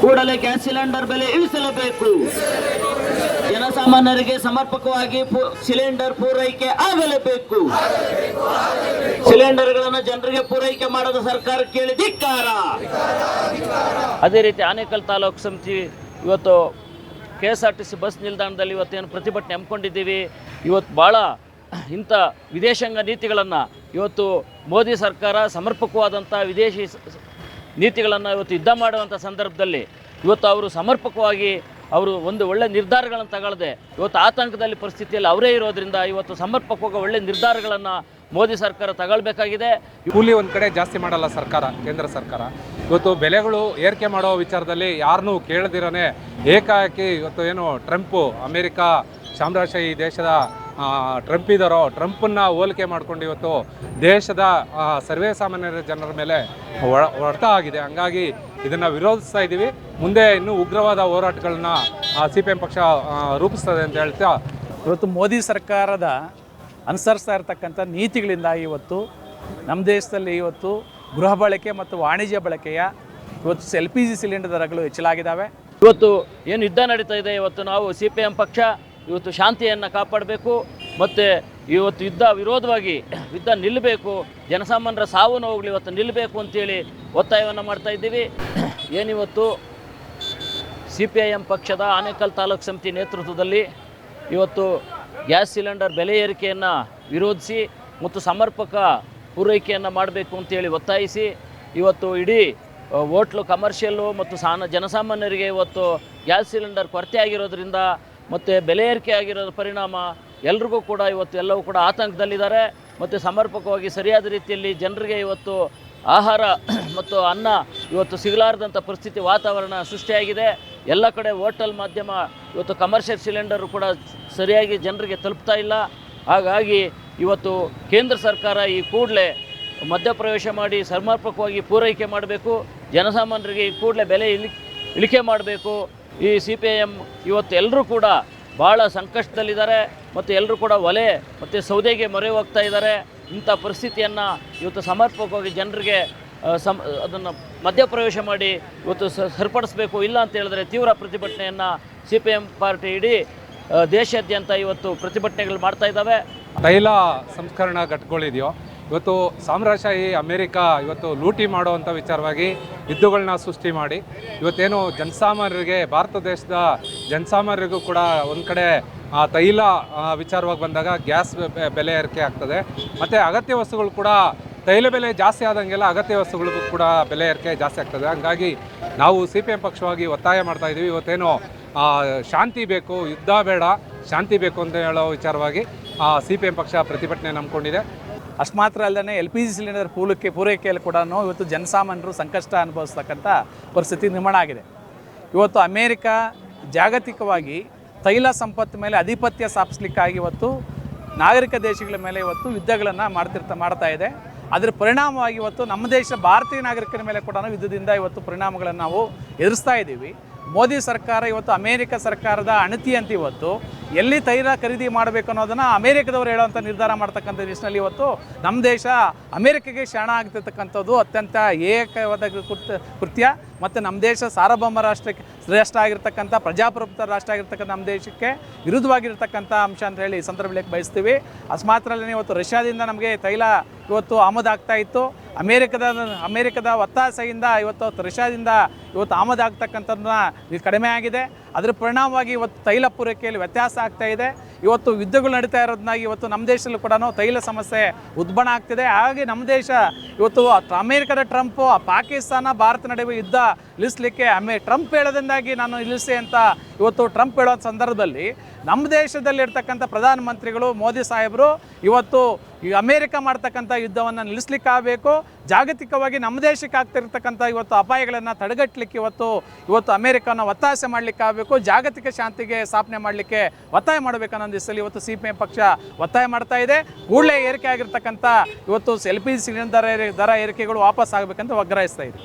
ಕೂಡಲೇ gas cylinder ಬೆಲೆ ಇಳಿಸಲೇಬೇಕು. ಜನಸಾಮಾನ್ಯರಿಗೆ ಸಮರ್ಪಕವಾಗಿ ಸಿಲಿಂಡರ್ ಪೂರೈಕೆ ಆಗಲೇಬೇಕು. ಸಿಲಿಂಡರ್ಗಳನ್ನು ಜನರಿಗೆ ಪೂರೈಕೆ ಮಾಡದ ಸರ್ಕಾರ ಕೇಳಿ ಧಿಕ್ಕಾರ. ಅದೇ ರೀತಿ ಆನೇಕಲ್ ತಾಲೂಕು ಸಮಿತಿ ಇವತ್ತು KSRTC ಬಸ್ ನಿಲ್ದಾಣದಲ್ಲಿ ಇವತ್ತೇನು ಪ್ರತಿಭಟನೆ ಹಮ್ಮಿಕೊಂಡಿದ್ದೀವಿ. ಇವತ್ತು ಭಾಳ ಇಂಥ ವಿದೇಶಾಂಗ ನೀತಿಗಳನ್ನು ಇವತ್ತು ಮೋದಿ ಸರ್ಕಾರ ಸಮರ್ಪಕವಾದಂಥ ವಿದೇಶಿ ನೀತಿಗಳನ್ನು ಇವತ್ತು ಯುದ್ಧ ಮಾಡುವಂಥ ಸಂದರ್ಭದಲ್ಲಿ ಇವತ್ತು ಅವರು ಸಮರ್ಪಕವಾಗಿ ಅವರು ಒಂದು ಒಳ್ಳೆ ನಿರ್ಧಾರಗಳನ್ನು ತಗೊಳ್ಳದೆ ಇವತ್ತು ಆತಂಕದಲ್ಲಿ ಪರಿಸ್ಥಿತಿಯಲ್ಲಿ ಅವರೇ ಇರೋದ್ರಿಂದ ಇವತ್ತು ಸಮರ್ಪಕವಾಗಿ ಒಳ್ಳೆ ನಿರ್ಧಾರಗಳನ್ನು ಮೋದಿ ಸರ್ಕಾರ ತಗೊಳ್ಬೇಕಾಗಿದೆ. ಕೂಲಿ ಒಂದು ಕಡೆ ಜಾಸ್ತಿ ಮಾಡಲ್ಲ ಸರ್ಕಾರ, ಕೇಂದ್ರ ಸರ್ಕಾರ. ಇವತ್ತು ಬೆಲೆಗಳು ಏರಿಕೆ ಮಾಡೋ ವಿಚಾರದಲ್ಲಿ ಯಾರನ್ನೂ ಕೇಳದಿರನೇ ಏಕಾಏಕಿ ಇವತ್ತು ಏನು ಟ್ರಂಪು ಅಮೇರಿಕಾ ಸಾಮ್ರಾಜ್ಯಶಾಹಿ ದೇಶದ ಟ್ರಂಪ್ ಇದ್ದಾರೋ ಟ್ರಂಪನ್ನು ಹೋಲಿಕೆ ಮಾಡ್ಕೊಂಡು ಇವತ್ತು ದೇಶದ ಸರ್ವೇ ಸಾಮಾನ್ಯರ ಜನರ ಮೇಲೆ ಹೊಡೆತ ಆಗಿದೆ. ಹಂಗಾಗಿ ಇದನ್ನು ವಿರೋಧಿಸ್ತಾ ಇದ್ದೀವಿ. ಮುಂದೆ ಇನ್ನೂ ಉಗ್ರವಾದ ಹೋರಾಟಗಳನ್ನ CPM ಪಕ್ಷ ರೂಪಿಸ್ತದೆ ಅಂತ ಹೇಳ್ತಾ ಇವತ್ತು ಮೋದಿ ಸರ್ಕಾರದ ಅನುಸರಿಸ್ತಾ ಇರತಕ್ಕಂಥ ನೀತಿಗಳಿಂದ ಇವತ್ತು ನಮ್ಮ ದೇಶದಲ್ಲಿ ಇವತ್ತು ಗೃಹ ಬಳಕೆ ಮತ್ತು ವಾಣಿಜ್ಯ ಬಳಕೆಯ ಇವತ್ತು LPG ಸಿಲಿಂಡರ್ ದರಗಳು ಹೆಚ್ಚಳಾಗಿದ್ದಾವೆ. ಇವತ್ತು ಏನು ಯುದ್ಧ ನಡೀತಾ ಇದೆ, ಇವತ್ತು ನಾವು CPM ಪಕ್ಷ ಇವತ್ತು ಶಾಂತಿಯನ್ನು ಕಾಪಾಡಬೇಕು ಮತ್ತು ಇವತ್ತು ಯುದ್ಧ ವಿರೋಧವಾಗಿ ಯುದ್ಧ ನಿಲ್ಲಬೇಕು, ಜನಸಾಮಾನ್ಯರ ಸಾವು ನೋವುಗಳು ಇವತ್ತು ನಿಲ್ಲಬೇಕು ಅಂತೇಳಿ ಒತ್ತಾಯವನ್ನು ಮಾಡ್ತಾ ಇದ್ದೀವಿ. ಏನಿವತ್ತು CPIM ಪಕ್ಷದ ಆನೇಕಲ್ ತಾಲೂಕು ಸಮಿತಿ ನೇತೃತ್ವದಲ್ಲಿ ಇವತ್ತು ಗ್ಯಾಸ್ ಸಿಲಿಂಡರ್ ಬೆಲೆ ಏರಿಕೆಯನ್ನು ವಿರೋಧಿಸಿ ಮತ್ತು ಸಮರ್ಪಕ ಪೂರೈಕೆಯನ್ನು ಮಾಡಬೇಕು ಅಂತೇಳಿ ಒತ್ತಾಯಿಸಿ ಇವತ್ತು ಇಡೀ ಹೋಟ್ಲು ಕಮರ್ಷಿಯಲ್ಲು ಮತ್ತು ಜನಸಾಮಾನ್ಯರಿಗೆ ಇವತ್ತು ಗ್ಯಾಸ್ ಸಿಲಿಂಡರ್ ಕೊರತೆ ಆಗಿರೋದ್ರಿಂದ ಮತ್ತು ಬೆಲೆ ಏರಿಕೆ ಆಗಿರೋದ್ರ ಪರಿಣಾಮ ಎಲ್ರಿಗೂ ಕೂಡ ಇವತ್ತು ಎಲ್ಲವೂ ಕೂಡ ಆತಂಕದಲ್ಲಿದ್ದಾರೆ. ಮತ್ತು ಸಮರ್ಪಕವಾಗಿ ಸರಿಯಾದ ರೀತಿಯಲ್ಲಿ ಜನರಿಗೆ ಇವತ್ತು ಆಹಾರ ಮತ್ತು ಅನ್ನ ಇವತ್ತು ಸಿಗಲಾರದಂಥ ಪರಿಸ್ಥಿತಿ ವಾತಾವರಣ ಸೃಷ್ಟಿಯಾಗಿದೆ. ಎಲ್ಲ ಕಡೆ ಹೋಟೆಲ್ ಮಾಧ್ಯಮ ಇವತ್ತು ಕಮರ್ಷಿಯಲ್ ಸಿಲಿಂಡರು ಕೂಡ ಸರಿಯಾಗಿ ಜನರಿಗೆ ತಲುಪ್ತಾ ಇಲ್ಲ. ಹಾಗಾಗಿ ಇವತ್ತು ಕೇಂದ್ರ ಸರ್ಕಾರ ಈ ಕೂಡಲೇ ಮಧ್ಯಪ್ರವೇಶ ಮಾಡಿ ಸಮರ್ಪಕವಾಗಿ ಪೂರೈಕೆ ಮಾಡಬೇಕು. ಜನಸಾಮಾನ್ಯರಿಗೆ ಈ ಕೂಡಲೇ ಬೆಲೆ ಇಳಿಕೆ ಮಾಡಬೇಕು. ಈ CPIM ಇವತ್ತು ಎಲ್ಲರೂ ಕೂಡ ಭಾಳ ಸಂಕಷ್ಟದಲ್ಲಿದ್ದಾರೆ ಮತ್ತು ಎಲ್ಲರೂ ಕೂಡ ಒಲೆ ಮತ್ತು ಸೌದೆಗೆ ಮೊರೆ ಹೋಗ್ತಾ ಇದ್ದಾರೆ. ಇಂಥ ಪರಿಸ್ಥಿತಿಯನ್ನು ಇವತ್ತು ಸಮರ್ಪಕವಾಗಿ ಜನರಿಗೆ ಅದನ್ನು ಮಧ್ಯಪ್ರವೇಶ ಮಾಡಿ ಇವತ್ತು ಸರಿಪಡಿಸಬೇಕು. ಇಲ್ಲ ಅಂತ ಹೇಳಿದ್ರೆ ತೀವ್ರ ಪ್ರತಿಭಟನೆಯನ್ನು CPIM ಪಾರ್ಟಿ ಇಡೀ ದೇಶಾದ್ಯಂತ ಇವತ್ತು ಪ್ರತಿಭಟನೆಗಳು ಮಾಡ್ತಾ ಇದ್ದಾವೆ. ತೈಲ ಸಂಸ್ಕರಣಾ ಘಟಕಗಳಿದೆಯೋ ಇವತ್ತು ಸಾಮ್ರಾಜ್ಯಶಾಹಿ ಅಮೇರಿಕಾ ಇವತ್ತು ಲೂಟಿ ಮಾಡುವಂಥ ವಿಚಾರವಾಗಿ ಯುದ್ಧಗಳನ್ನ ಸೃಷ್ಟಿ ಮಾಡಿ ಇವತ್ತೇನು ಜನಸಾಮಾನ್ಯರಿಗೆ ಭಾರತ ದೇಶದ ಜನಸಾಮಾನ್ಯರಿಗೂ ಕೂಡ ಒಂದು ಕಡೆ ತೈಲ ವಿಚಾರವಾಗಿ ಬಂದಾಗ ಗ್ಯಾಸ್ ಬೆಲೆ ಏರಿಕೆ ಆಗ್ತದೆ. ಮತ್ತು ಅಗತ್ಯ ವಸ್ತುಗಳು ಕೂಡ ತೈಲ ಬೆಲೆ ಜಾಸ್ತಿ ಆದಂಗೆಲ್ಲ ಅಗತ್ಯ ವಸ್ತುಗಳಿಗೂ ಕೂಡ ಬೆಲೆ ಏರಿಕೆ ಜಾಸ್ತಿ ಆಗ್ತದೆ. ಹಂಗಾಗಿ ನಾವು CPM ಪಕ್ಷವಾಗಿ ಒತ್ತಾಯ ಮಾಡ್ತಾ ಇದ್ದೀವಿ. ಇವತ್ತೇನು ಶಾಂತಿ ಬೇಕು, ಯುದ್ಧ ಬೇಡ, ಶಾಂತಿ ಬೇಕು ಅಂತ ಹೇಳೋ ವಿಚಾರವಾಗಿ CPM ಪಕ್ಷ ಪ್ರತಿಭಟನೆ ನಂಬಿಕೊಂಡಿದೆ. ಅಷ್ಟು ಮಾತ್ರ ಅಲ್ಲದೆ LPG ಸಿಲಿಂಡರ್ ಪೂರೈಕೆಯಲ್ಲಿ ಕೂಡ ಇವತ್ತು ಜನಸಾಮಾನ್ಯರು ಸಂಕಷ್ಟ ಅನುಭವಿಸ್ತಕ್ಕಂಥ ಪರಿಸ್ಥಿತಿ ನಿರ್ಮಾಣ ಆಗಿದೆ. ಇವತ್ತು ಅಮೇರಿಕಾ ಜಾಗತಿಕವಾಗಿ ತೈಲ ಸಂಪತ್ತು ಮೇಲೆ ಆಧಿಪತ್ಯ ಸ್ಥಾಪಿಸಲಿಕ್ಕಾಗಿ ಇವತ್ತು ನಾಗರಿಕ ದೇಶಗಳ ಮೇಲೆ ಇವತ್ತು ಯುದ್ಧಗಳನ್ನು ಮಾಡ್ತಾ ಇದೆ. ಅದರ ಪರಿಣಾಮವಾಗಿ ಇವತ್ತು ನಮ್ಮ ದೇಶ ಭಾರತೀಯ ನಾಗರಿಕರ ಮೇಲೆ ಕೂಡ ಯುದ್ಧದಿಂದ ಇವತ್ತು ಪರಿಣಾಮಗಳನ್ನು ನಾವು ಎದುರಿಸ್ತಾ ಇದ್ದೀವಿ. ಮೋದಿ ಸರ್ಕಾರ ಇವತ್ತು ಅಮೇರಿಕ ಸರ್ಕಾರದ ಅಣತಿಯಂತೆ ಇವತ್ತು ಎಲ್ಲಿ ತೈಲ ಖರೀದಿ ಮಾಡಬೇಕು ಅನ್ನೋದನ್ನು ಅಮೇರಿಕದವರು ಹೇಳುವಂಥ ನಿರ್ಧಾರ ಮಾಡ್ತಕ್ಕಂಥ ನಿಟ್ಟಿನಲ್ಲಿ ಇವತ್ತು ನಮ್ಮ ದೇಶ ಅಮೇರಿಕೆಗೆ ಶರಣ ಆಗ್ತಿರ್ತಕ್ಕಂಥದ್ದು ಅತ್ಯಂತ ಏಕವಾದ ಕೃತ್ಯ. ಮತ್ತು ನಮ್ಮ ದೇಶ ಸಾರ್ವಭೌಮ ರಾಷ್ಟ್ರ ಆಗಿರ್ತಕ್ಕಂಥ ಪ್ರಜಾಪ್ರಭುತ್ವ ರಾಷ್ಟ್ರ ಆಗಿರ್ತಕ್ಕಂಥ ನಮ್ಮ ದೇಶಕ್ಕೆ ವಿರುದ್ಧವಾಗಿರ್ತಕ್ಕಂಥ ಅಂಶ ಅಂತ ಹೇಳಿ ಈ ಸಂದರ್ಭದಲ್ಲಿ ಬಯಸ್ತೀವಿ. ಅಸ್ಮಾತ್ರಲ್ಲೇ ಇವತ್ತು ರಷ್ಯಾದಿಂದ ನಮಗೆ ತೈಲ ಇವತ್ತು ಆಮದಾಗ್ತಾ ಇತ್ತು. ಅಮೇರಿಕದ ಒತ್ತಾಸೆಯಿಂದ ಇವತ್ತು ರಷ್ಯಾದಿಂದ ಇವತ್ತು ಆಮದಾಗ್ತಕ್ಕಂಥದ್ದನ್ನ ಕಡಿಮೆ ಆಗಿದೆ. ಅದರ ಪರಿಣಾಮವಾಗಿ ಇವತ್ತು ತೈಲ ಪೂರೈಕೆಯಲ್ಲಿ ವ್ಯತ್ಯಾಸ ಆಗ್ತಾ ಇದೆ. ಇವತ್ತು ಯುದ್ಧಗಳು ನಡೀತಾ ಇರೋದನ್ನಾಗಿ ಇವತ್ತು ನಮ್ಮ ದೇಶದಲ್ಲೂ ಕೂಡ ತೈಲ ಸಮಸ್ಯೆ ಉದ್ಭವ ಆಗ್ತಿದೆ. ಹಾಗೆ ನಮ್ಮ ದೇಶ ಇವತ್ತು ಅಮೇರಿಕದ ಟ್ರಂಪು ಪಾಕಿಸ್ತಾನ ಭಾರತ ನಡುವೆ ಯುದ್ಧ ನಿಲ್ಲಿಸಲಿಕ್ಕೆ ಟ್ರಂಪ್ ಹೇಳೋದ್ರಿಂದಾಗಿ ನಾನು ನಿಲ್ಲಿಸಿ ಅಂತ ಇವತ್ತು ಟ್ರಂಪ್ ಹೇಳೋ ಸಂದರ್ಭದಲ್ಲಿ ನಮ್ಮ ದೇಶದಲ್ಲಿರ್ತಕ್ಕಂಥ ಪ್ರಧಾನಮಂತ್ರಿಗಳು ಮೋದಿ ಸಾಹೇಬರು ಇವತ್ತು ಈ ಅಮೇರಿಕ ಮಾಡ್ತಕ್ಕಂಥ ಯುದ್ಧವನ್ನು ನಿಲ್ಲಿಸ್ಲಿಕ್ಕಾಗಬೇಕು. ಜಾಗತಿಕವಾಗಿ ನಮ್ಮ ದೇಶಕ್ಕೆ ಆಗ್ತಿರ್ತಕ್ಕಂಥ ಇವತ್ತು ಅಪಾಯಗಳನ್ನು ತಡೆಗಟ್ಟಲಿಕ್ಕೆ ಇವತ್ತು ಅಮೇರಿಕನ ಒತ್ತಾಸೆ ಮಾಡಲಿಕ್ಕಾಗಬೇಕು. ಜಾಗತಿಕ ಶಾಂತಿಗೆ ಸ್ಥಾಪನೆ ಮಾಡಲಿಕ್ಕೆ ಒತ್ತಾಯ ಮಾಡಬೇಕನ್ನೋ ದಿಸಲ್ಲಿ ಇವತ್ತು CPM ಪಕ್ಷ ಒತ್ತಾಯ ಮಾಡ್ತಾ ಇದೆ. ಕೂಡಲೇ ಏರಿಕೆ ಆಗಿರ್ತಕ್ಕಂಥ ಇವತ್ತು LPG ಸಿಲಿಂಡರ್ ದರ ಏರಿಕೆಗಳು ವಾಪಸ್ ಆಗಬೇಕಂತ ಒಗ್ಗಹಿಸ್ತಾ ಇದೆ.